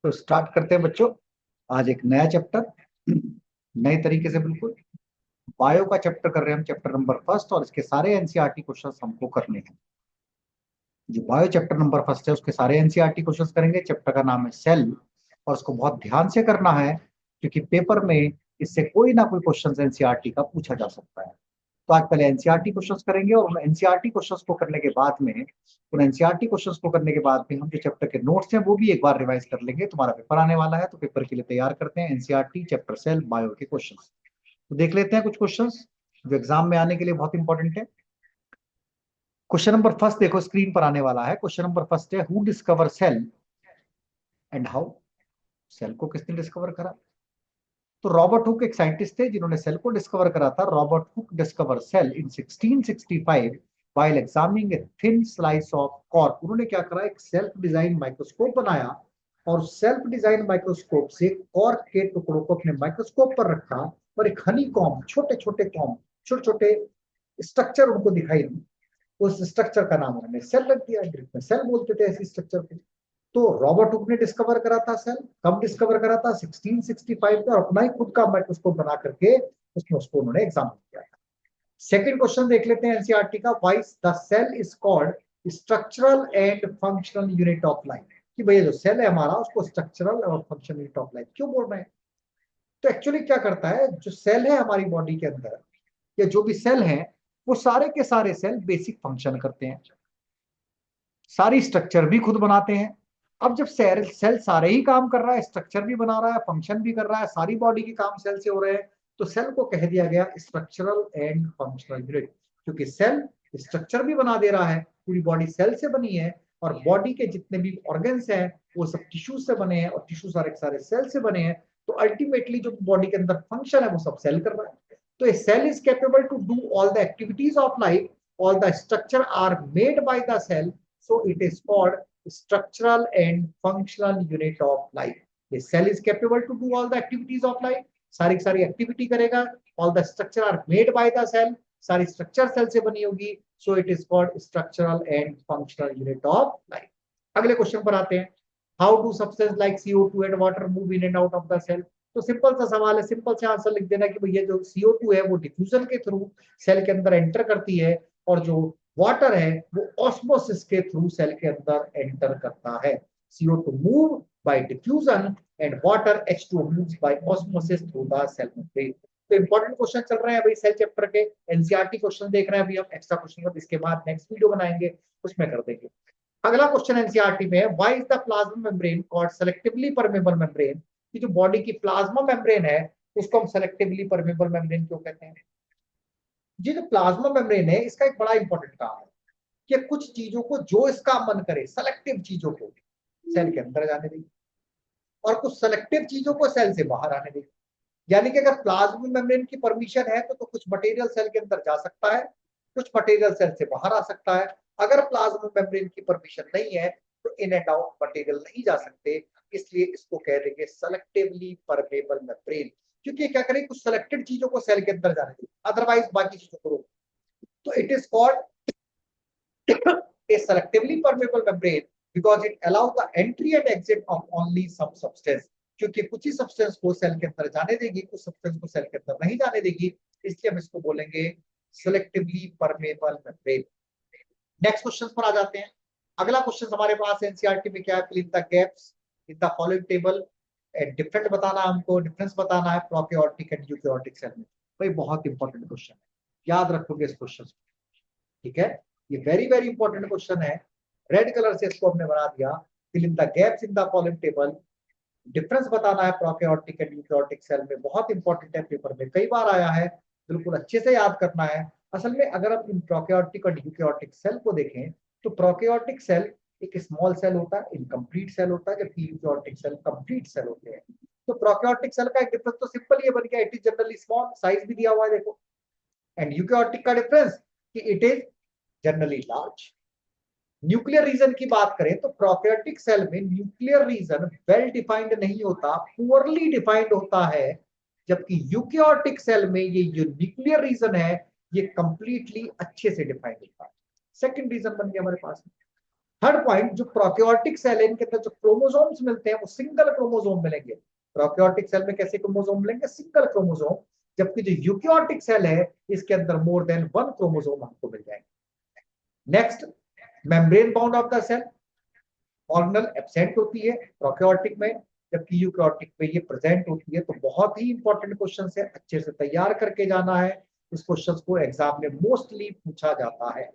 तो स्टार्ट करते हैं बच्चों। आज एक नया चैप्टर, नए तरीके से बिल्कुल। बायो का चैप्टर कर रहे हैं हम, चैप्टर नंबर फर्स्ट, और इसके सारे एनसीईआरटी क्वेश्चंस हमको करने हैं। जो बायो चैप्टर नंबर फर्स्ट है उसके सारे एनसीईआरटी क्वेश्चंस करेंगे। चैप्टर का नाम है सेल, और उसको बहुत ध्यान से करना है क्योंकि पेपर में इससे कोई ना कोई क्वेश्चन एनसीईआरटी का पूछा जा सकता है। तो आज पहले एनसीईआरटी क्वेश्चंस करेंगे, और उन एनसीईआरटी क्वेश्चंस को करने के बाद में उन एनसीईआरटी क्वेश्चंस को करने के बाद में हम जो चैप्टर के नोट्स हैं वो भी एक बार रिवाइज कर लेंगे। तुम्हारा पेपर आने वाला है तो पेपर के लिए तैयार करते हैं एनसीईआरटी चैप्टर सेल बायो के क्वेश्चंस। तो देख लेते हैं कुछ क्वेश्चंस जो एग्जाम में आने के लिए बहुत इंपॉर्टेंट है। क्वेश्चन नंबर फर्स्ट देखो, स्क्रीन पर आने वाला है। क्वेश्चन नंबर फर्स्ट है, who discover cell and how. Cell को किसने डिस्कवर करा? तो रॉबर्ट हुक एक साइंटिस्ट थे जिन्होंने सेल को डिस्कवर करा था। Robert Hooke discover cell in 1665 while examining a thin slice of cork। उन्होंने क्या करा, एक सेल्फ डिजाइन माइक्रोस्कोप बनाया, और सेल्फ डिजाइन माइक्रोस्कोप से कॉर्क के टुकड़ों को अपने माइक्रोस्कोप पर रखा, और एक हनी कॉम्ब, छोटे छोटे कॉम्ब, छोटे छोटे स्ट्रक्चर उनको दिखाई दी। उस स्ट्रक्चर का नाम उन्होंने सेल रख दिया। ग्रीक में सेल बोलते थे ऐसी स्ट्रक्चर को। तो रॉबर्ट हुक ने डिस्कवर करा था सेल। कब डिस्कवर करा था? 1665 में, और अपना ही खुद का माइक्रोस्कोप बना करके उसमें उसको उन्होंने एग्जामिन किया था। सेकंड क्वेश्चन देख लेते हैं एनसीईआरटी का। Why the cell is called structural and functional unit of life. कि भैया जो सेल है हमारा उसको स्ट्रक्चरल और फंक्शनल यूनिट ऑफ लाइफ क्यों बोल रहे हैं? तो एक्चुअली क्या करता है, जो सेल है हमारी बॉडी के अंदर, या जो भी सेल है, वो सारे के सारे सेल बेसिक फंक्शन करते हैं, सारी स्ट्रक्चर भी खुद बनाते हैं। अब जब सेल सेल सारे ही काम कर रहा है, स्ट्रक्चर भी बना रहा है, फंक्शन भी कर रहा है, सारी बॉडी के काम सेल से हो रहे हैं, तो सेल को कह दिया गया स्ट्रक्चरल एंड फंक्शनल यूनिट। क्योंकि सेल स्ट्रक्चर भी बना दे रहा है, पूरी बॉडी सेल से बनी है, और बॉडी के जितने भी ऑर्गन्स हैं वो सब टिश्यू से बने हैं, और टिश्यू सारे सारे सेल से बने हैं। तो अल्टीमेटली जो बॉडी के अंदर फंक्शन है वो सब सेल कर रहा है। तो a cell is capable to do all the activities of life, all the structure are made by the cell, so it is called structural and functional unit of life. The cell is capable to do all the activities of life, सारी सारी activity करेगा। all the structure are made by the cell, सारी structure cell से बनी होगी, so it is called structural and functional unit of life। अगले question पर आते हैं। how do substance like CO2 and water move in and out of the cell। तो simple सा सवाल है, सिंपल से आंसर लिख देना कि भैया जो CO2 है वो डिफ्यूजन के थ्रू सेल के अंदर एंटर करती है, और जो वाटर है वो ऑस्मोसिस के थ्रू सेल के अंदर एंटर करता है। CO2 move by diffusion and water H2O moves by osmosis through the cell membrane. तो इंपॉर्टेंट क्वेश्चन चल रहे हैं भाई सेल चैप्टर के, एनसीईआरटी क्वेश्चन देख रहे हैं अभी हम। एक्स्ट्रा क्वेश्चन इसके बाद नेक्स्ट वीडियो बनाएंगे, उसमें कर देंगे। अगला क्वेश्चन एनसीईआरटी में है, why is the plasma membrane called selectively permeable membrane. कि जो बॉडी की प्लाज्मा मेम्ब्रेन है उसको हम सेलेक्टिवली परमेबल मेम्ब्रेन क्यों कहते हैं? जी, जो प्लाज्मा मेम्ब्रेन है इसका एक बड़ा इंपॉर्टेंट काम है कि कुछ चीजों को जो इसका मन करे, सेलेक्टिव चीजों को सेल के अंदर जाने देगी, और कुछ सेलेक्टिव चीजों को सेल से बाहर आने देगी। यानी कि अगर प्लाज्मा मेम्ब्रेन की परमिशन है तो कुछ मटेरियल सेल के अंदर जा सकता है, कुछ मटेरियल सेल से बाहर आ सकता है। अगर प्लाज्मा मेम्ब्रेन की परमिशन नहीं है तो इन एंड आउट मटेरियल नहीं जा सकते, इसलिए इसको कह देंगे सेलेक्टिवली परमेबल मेम्ब्रेन। क्योंकि क्या करें, कुछ सेलेक्टेड चीजों को सेल के अंदर जाने देगी, अदरवाइज बाकी चीजों को रोक। तो it is called a selectively permeable membrane because it allows the entry and exit of only some substance। क्योंकि कुछ ही सब्सटेंस को सेल के अंदर जाने देगी, कुछ सब्सटेंस को सेल के अंदर नहीं जाने देगी, इसलिए हम इसको बोलेंगे selectively permeable membrane. Next question पर आ जाते हैं। अगला क्वेश्चन हमारे पास एनसीईआरटी में क्या है, fill in the gaps in the following table. Different बताना है हमको, डिफरेंस बताना है प्रोकैरियोटिक एंड यूकैरियोटिक सेल में। भाई बहुत इंपॉर्टेंट क्वेश्चन है, याद रखोगे इस क्वेश्चन। ठीक है, ये वेरी वेरी इंपॉर्टेंट क्वेश्चन है। रेड कलर से इसको हमने बना दिया, fill in the gaps in the following table. Difference बताना है प्रोकैरियोटिक एंड यूकैरियोटिक सेल में, बहुत इंपॉर्टेंट है, पेपर में कई बार आया है, बिल्कुल अच्छे से याद करना है। असल में अगर हम इन प्रोकैरियोटिक और यूकैरियोटिक सेल को देखें तो प्रोकैरियोटिक सेल एक स्मॉल सेल होता है, इनकम्प्लीट सेल होता है, जबकि यूकैरियोटिक सेल कंप्लीट सेल होते हैं। तो प्रोकैरियोटिक सेल का एक डिफरेंस तो सिंपल ये बन गया, it is generally small, size भी दिया हुआ है देखो। एंड यूकैरियोटिक का डिफरेंस कि it is generally large. Nuclear region की बात करें तो प्रोकैरियोटिक सेल में न्यूक्लियर रीजन वेल डिफाइंड नहीं होता, पुअरली डिफाइंड होता है, जबकि यूकैरियोटिक सेल में ये जो न्यूक्लियर रीजन है ये कंप्लीटली अच्छे से डिफाइंड होता है। सेकंड रीजन बन गया हमारे पास। थर्ड पॉइंट, जो प्रोकैरियोटिक सेल है इनके अंदर जो क्रोमोसोम्स मिलते हैं वो सिंगल क्रोमोसोम मिलेंगे। प्रोकैरियोटिक सेल में कैसे क्रोमोसोम मिलेंगे? Single chromosome. जबकि जो यूकैरियोटिक सेल है इसके अंदर मोर देन वन क्रोमोसोम हमको मिल जाएंगे। Next, membrane bound of the cell, organelle absent होती है प्रोकैरियोटिक में, जबकि यूकैरियोटिक में ये प्रेजेंट होती है। तो बहुत ही इंपॉर्टेंट क्वेश्चन है, अच्छे से तैयार करके जाना है। इस क्वेश्चन को एग्जाम में मोस्टली पूछा जाता है।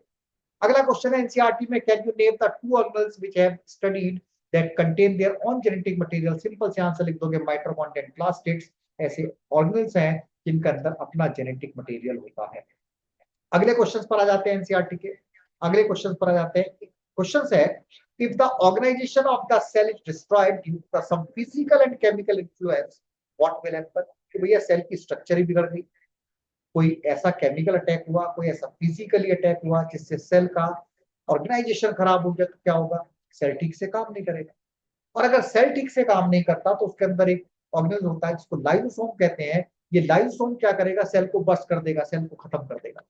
अगला क्वेश्चन है एनसीईआरटी में, can you name the two organelles which have studied that contain their own genetic material? Simple से आंसर लिख दोगे, माइटोकॉन्ड्रिया एंड प्लास्टिड्स ऐसे ऑर्गेनल्स हैं जिनके अंदर अपना जेनेटिक मटेरियल होता है। अगले क्वेश्चंस पर आ जाते हैं एनसीईआरटी के। अगले क्वेश्चंस पर आ जाते हैं। क्वेश्चंस है, if the organization of the cell is destroyed due to some physical and chemical influence, what will happen? कि भैया सेल की स्ट्रक्चर ही बिगड़ गई, कोई ऐसा केमिकल अटैक हुआ, कोई ऐसा फिजिकली अटैक हुआ जिससे सेल का ऑर्गेनाइजेशन खराब हो गया, तो क्या होगा? सेल ठीक से काम नहीं करेगा। और अगर सेल ठीक से काम नहीं करता तो उसके अंदर एक ऑर्गेनेल होता है जिसको लाइसोसोम कहते हैं। ये लाइसोसोम क्या करेगा? सेल को बस्ट कर देगा, सेल को खत्म कर देगा।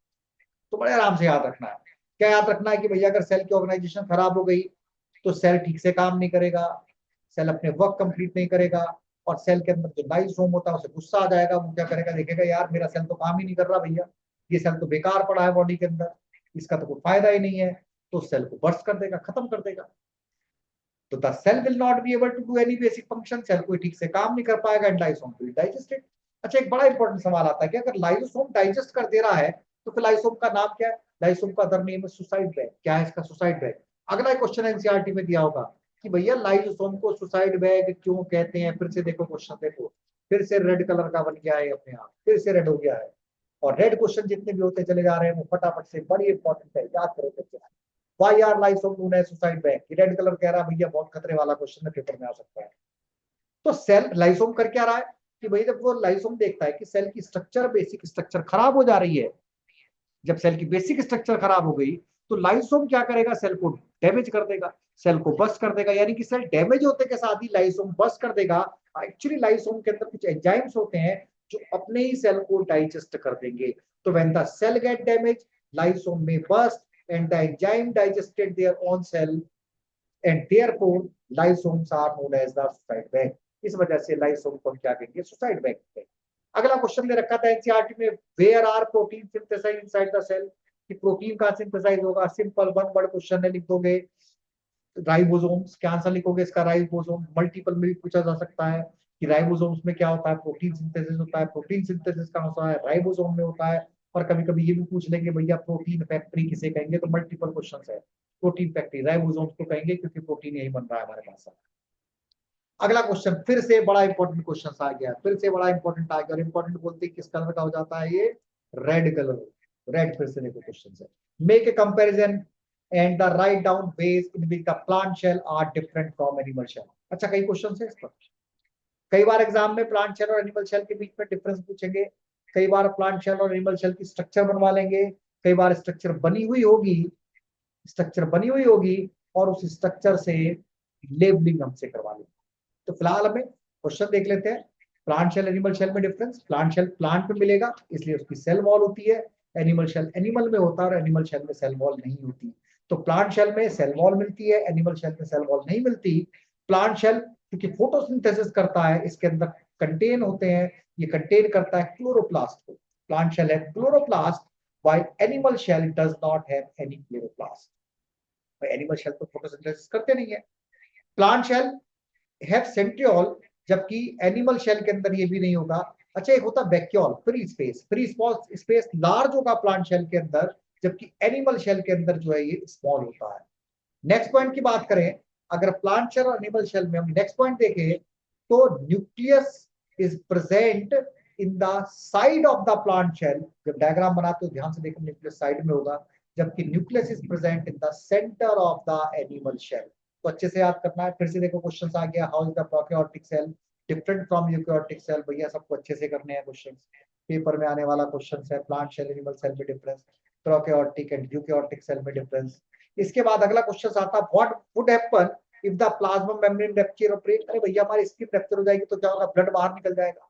तो बड़े आराम से याद रखना है। क्या याद रखना है? कि भैया अगर सेल की ऑर्गेनाइजेशन खराब हो गई तो सेल ठीक से काम नहीं करेगा, सेल अपने वर्क कंप्लीट नहीं करेगा, और सेल के अंदर जो लाइसोम होता है उसे गुस्सा आ जाएगा। वो क्या करेगा? देखेगा यार मेरा सेल तो काम ही नहीं कर रहा भैया, ये सेल तो बेकार पड़ा है बॉडी के अंदर, इसका तो कोई फायदा ही नहीं है। तो सेल को बर्स्ट कर देगा, खत्म कर देगा। तो the cell will not be able to do any basic function, cell कोई ठीक से काम नहीं कर पाएगा, and lysosome will digest it. अच्छा, एक बड़ा इंपॉर्टेंट सवाल आता है कि अगर लाइसोम डाइजेस्ट कर दे रहा है तो फिर लाइसोम का नाम क्या है? लाइसोम का अदर नेम है सुसाइड बैग। क्या है इसका? Suicide bag. अगला क्वेश्चन एनसीईआरटी में दिया होगा कि भैया लाइसोम को सुसाइड बैग क्यों कहते हैं? फिर से देखो क्वेश्चन, देखो फिर से रेड कलर का बन गया है अपने आप, फिर से रेड हो गया है। और रेड क्वेश्चन जितने भी होते चले जा रहे हैं वो फटाफट से, बड़ी इंपॉर्टेंट है, याद करो बच्चे। Why are lysosome known as suicide bag? Red colour कह रहा है भैया बहुत खतरे वाला क्वेश्चन है, पेपर में आ सकता है। तो सेल लाइसोम कर क्या रहा है? कि भाई जब वो लाइसोम देखता है कि सेल की स्ट्रक्चर, बेसिक स्ट्रक्चर खराब हो जा रही है, जब सेल की बेसिक स्ट्रक्चर खराब हो गई तो लाइसोम क्या करेगा? सेल को डैमेज कर देगा, सेल को बस्ट कर देगा। यानी कि सेल डैमेज होते के साथ ही लाइसोम बस्ट कर देगा। एक्चुअली लाइसोम के अंदर कुछ एंजाइम्स होते हैं जो अपने ही सेल को डाइजेस्ट कर देंगे। तो when the cell get damage, lysosome में burst and the enzyme digested their own cell, and therefore lysosomes are known as the suicide bag. इस वजह से लाइसोम को हम क्या कहेंगे? सुसाइड बैग कहेंगे। अगला क्वेश्चन दे रखा था एनसीईआरटी में, where are protein synthesize inside the cell? कि प्रोटीन कहां सिंथेसाइज होगा? सिंपल वन वर्ड क्वेश्चन है, लिख दोगे राइबोसोम्स। क्या आंसर लिखोगे इसका? राइबोसोम। मल्टीपल में भी पूछा जा सकता है कि राइबोसोम्स में क्या होता है? प्रोटीन सिंथेसिस होता है। प्रोटीन सिंथेसिस कहां होता है? राइबोसोम में होता है। और कभी कभी ये भी पूछ लेंगे भैया प्रोटीन फैक्ट्री किसे कहेंगे? तो मल्टीपल क्वेश्चन है, प्रोटीन फैक्ट्री राइबोसोम्स को कहेंगे क्योंकि प्रोटीन यही बन रहा है हमारे पास। अगला क्वेश्चन फिर से बड़ा इंपॉर्टेंट क्वेश्चन आ गया, फिर से बड़ा इंपॉर्टेंट आ गया। और इंपॉर्टेंट बोलते किस कलर का हो जाता है? ये रेड कलर। रेड। फिर से देखो क्वेश्चन है, make a comparison and the write down ways in which the plant cell are different from animal cell. अच्छा, कई क्वेश्चन है इस पर। कई बार एग्जाम में प्लांट शेल और एनिमल शेल के बीच में डिफरेंस पूछेंगे, कई बार प्लांट शेल और एनिमल शेल की स्ट्रक्चर बनवा लेंगे, कई बार स्ट्रक्चर बनी हुई होगी और उस स्ट्रक्चर से लेबलिंग हमसे करवा लेंगे। तो फिलहाल हमें क्वेश्चन देख लेते हैं। प्लांट शेल एनिमल शेल में डिफरेंस, प्लांट शेल प्लांट में मिलेगा इसलिए उसकी सेल वॉल होती है, एनिमल शेल एनिमल में होता है और एनिमल शेल में सेल वॉल नहीं होती। तो प्लांट शेल में सेल वॉल मिलती है, एनिमल शेल में सेल वॉल नहीं मिलती। प्लांट शेल क्योंकि फोटोसिंथेसिस करता है, इसके अंदर कंटेन होते हैं, ये कंटेन करता है क्लोरोप्लास्ट को। प्लांट शेल है chloroplast, while animal shell does not have any chloroplast। Animal cell तो फोटोसिंथेसिस करते नहीं है। प्लांट शेल हैव सेंट्रियोल, जबकि एनिमल शेल के अंदर ये भी नहीं होगा। अच्छा, एक होता है vacuole, free space. Free space large होगा प्लांट शेल के अंदर, जबकि एनिमल शेल के अंदर जो है ये स्मॉल होता है। नेक्स्ट पॉइंट की बात करें, अगर प्लांट शेल और एनिमल शेल में हम नेक्स्ट पॉइंट देखें तो nucleus is present in the side of the plant cell. जब डायग्राम बनाते हो ध्यान से देखो, न्यूक्लियस साइड में होगा, जबकि nucleus is present in the centre of the animal cell. तो अच्छे से याद करना है। फिर से देखो क्वेश्चन आ गया, how is the prokaryotic cell different from eukaryotic cell? भैया सबको अच्छे से करने हैं क्वेश्चन, पेपर में आने वाला क्वेश्चन है। प्लांट सेल एनिमल सेल में difference, prokaryotic and eukaryotic cell में डिफरेंस। इसके बाद अगला क्वेश्चन आता है, what would happen if the plasma membrane rupture और ब्रेक? अरे भैया हमारी स्किन रप्चर हो जाएगी तो क्या होगा? ब्लड बाहर निकल जाएगा।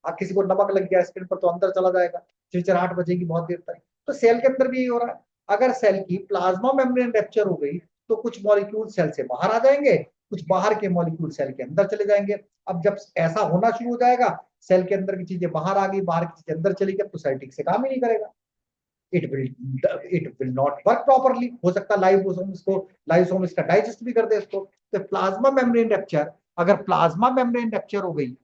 अब किसी को नमक लग गया स्किन पर तो अंदर चला जाएगा, चिड़चिड़ाहट बचेगी बहुत देर तक। तो सेल के अंदर भी यही हो रहा है। अगर सेल की प्लाज्मा मेम्ब्रेन रप्चर हो गई तो कुछ मॉलिक्यूल सेल से बाहर आ जाएंगे, कुछ बाहर के मॉलिक्यूल सेल के अंदर चले जाएंगे। अब जब ऐसा होना शुरू हो जाएगा, सेल के अंदर की चीजें बाहर आ गई, बाहर की चीजें अंदर चली गई, तो सेल ठीक से काम ही नहीं करेगा। It will not work properly. हो सकता है लाइसोम इसका डाइजेस्ट भी कर दे इसको। तो प्लाज्मा मेम्ब्रेन रैप्चर, अगर प्लाज्मा मेम्ब्रेन रैप्चर हो गई,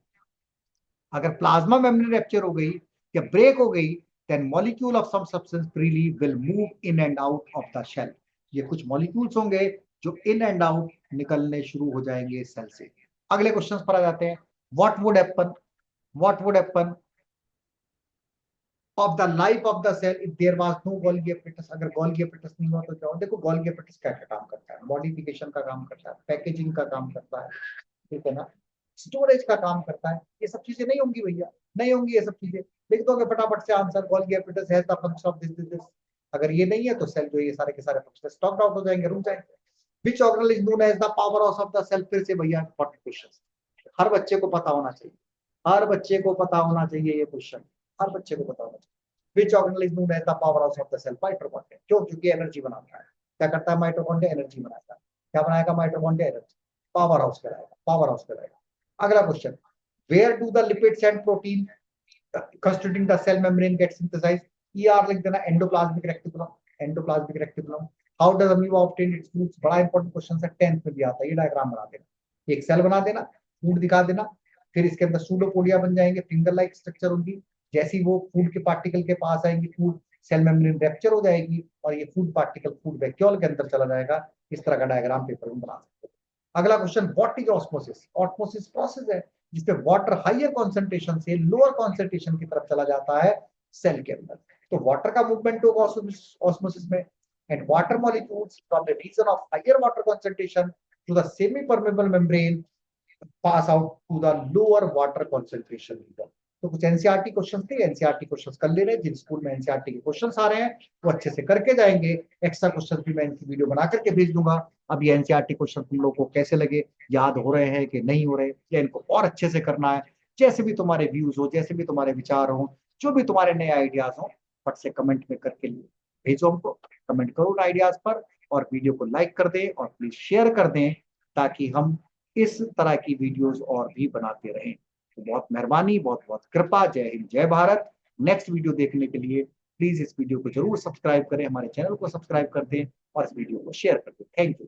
अगर प्लाज्मा मेम्ब्रेन रैप्चर हो गई या ब्रेक हो गई, then molecule of some substance freely will move in and out of the cell. ये कुछ मॉलिक्यूल्स होंगे जो इन एंड आउट निकलने शुरू हो जाएंगे सेल से। अगले क्वेश्चन पर आ जाते हैं। What would happen, what would happen of the life of the cell if there was no Golgi apparatus. अगर गोल्गी एपेटस नहीं हुआ तो क्या हो? देखो गोल्गी एपेटस क्या क्या काम करता है, मॉडिफिकेशन का काम करता है, पैकेजिंग का काम करता है, ठीक है ना, स्टोरेज का काम करता है। ये सब चीजें नहीं होंगी भैया, नहीं होंगी ये सब चीजें। लिख दोगे फटाफट से answer, Golgi apparatus has the function of this. अगर ये नहीं है तो सेल जो ये सारे के सारे फंक्शन स्टॉक आउट हो जाएंगे, रुक जाएंगे। Which organelle is known as the power house of the cell. फिर से भैया इंपॉर्टेंट क्वेश्चन, हर बच्चे को पता होना चाहिए, हर बच्चे को पता होना चाहिए ये क्वेश्चन, हर बच्चे को पता होना चाहिए। Which organelle is known as the power house of the cell. Mitochondria. क्यों? क्योंकि एनर्जी बनाता है। क्या करता है माइटोकॉन्ड्रिया? एनर्जी बनाता है। क्या बनाएगा माइटोकॉन्ड्रिया? एनर्जी। पावर हाउस कराएगा, पावर हाउस कराएगा। अगला question, where do the lipids and protein constituting the cell membrane get synthesized? ER लिख देना, endoplasmic reticulum, endoplasmic reticulum. How does amoeba obtain its foods? बड़ा इंपॉर्टेंट क्वेश्चन है, 10th में भी आता है। ये डायग्राम बना देना, एक सेल बना देना, फूड दिखा देना, फिर इसके अंदर सूडोपोडिया बन जाएंगे, फिंगर लाइक स्ट्रक्चर होंगी। जैसे ही वो फूड के पार्टिकल के पास आएंगी, फूड सेल मेम्ब्रेन रैप्चर हो जाएगी और ये फूड पार्टिकल फूड वैक्यूल के अंदर चला जाएगा। इस तरह का डायग्राम पेपर में बना सकते हो। अगला question, what is osmosis? Osmosis process है जिसमें वाटर हायर कॉन्सेंट्रेशन से लोअर कॉन्सेंट्रेशन की तरफ चला जाता है सेल के अंदर। तो वाटर का मूवमेंट होगा ऑस्मोसिस में, and water molecules from the region of higher water concentration to the semi permeable membrane pass out to the lower water concentration region. तो कुछ एनसीईआरटी क्वेश्चन थे, एनसीईआरटी क्वेश्चन कर ले रहे हैं। जिन स्कूल में एनसीईआरटी के क्वेश्चन आ रहे हैं वो अच्छे से करके जाएंगे। एक्स्ट्रा क्वेश्चन भी मैं इनकी वीडियो बना करके भेज दूंगा। अब ये एनसीईआरटी क्वेश्चन तुम लोग को कैसे लगे, याद हो रहे हैं कि नहीं हो रहे, या इनको और अच्छे से करना है? जैसे भी तुम्हारे व्यूज हो, जैसे भी तुम्हारे विचार हो, जो भी तुम्हारे नए आइडियाज हो, फट से कमेंट में करके भेजो हमको। कमेंट करो आइडियाज पर और वीडियो को लाइक कर दें और प्लीज शेयर कर दें, ताकि हम इस तरह की वीडियोस और भी बनाते रहें। तो बहुत मेहरबानी, बहुत बहुत कृपा। जय हिंद, जय भारत। नेक्स्ट वीडियो देखने के लिए प्लीज इस वीडियो को जरूर सब्सक्राइब करें, हमारे चैनल को सब्सक्राइब कर दें और इस वीडियो को शेयर कर दें। Thank you.